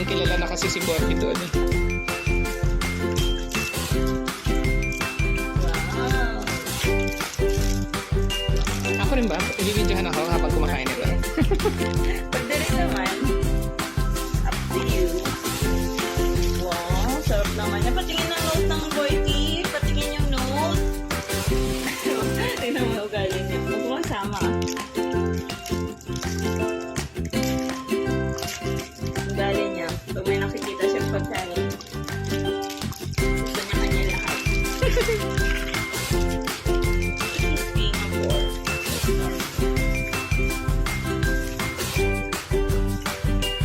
kilalang kilala na kasi si Borky doon eh. Wow. Ako rin ba? Ibibidyohan ako habang kumakain ito. Pwede rin naman. Up to you. Wow, sarap naman. Patingin ang note ng Borky. Patingin yung note. Tingnan mo ugali niya. Huwag mo kasama. Ugali niya. Pag may nakikita siyang pagkain, gusto niya kanya lahat. Singapore.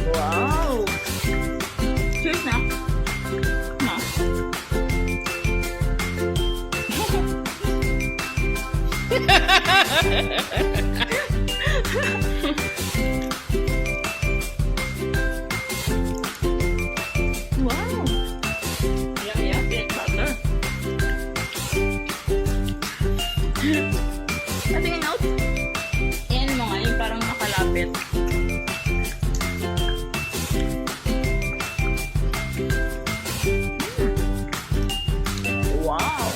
Wow! Cheers na. Ma. Wow! Yum, peanut butter. Patingin out. Ayan mo nga, yung parang nakalapit. Wow!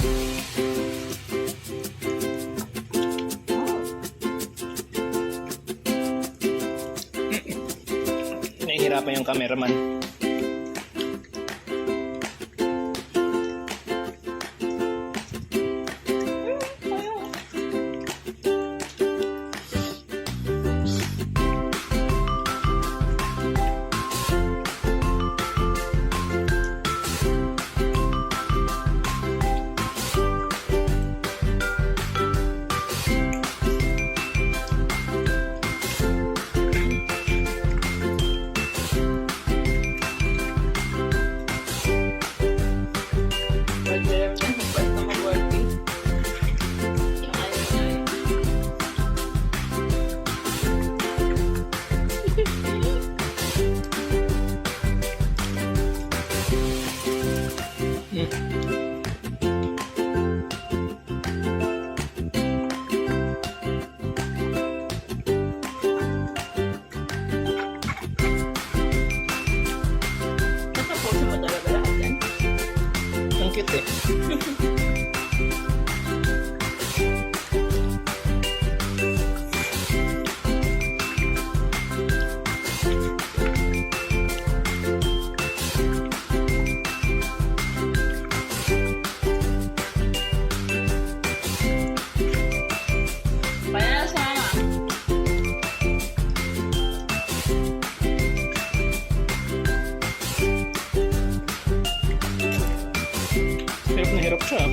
Nahihirapan yung cameraman. Natapusin mo talaga lahat yan. Ang cute eh. Kaya na sa mama. Hirap na hirap siya.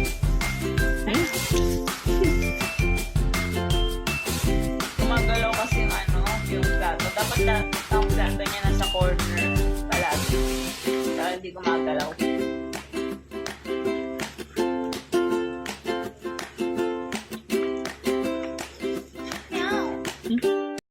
Gumagalaw kasi yung yung plato. Dapat ang plato niya nasa corner palagi. Para hindi gumagalaw.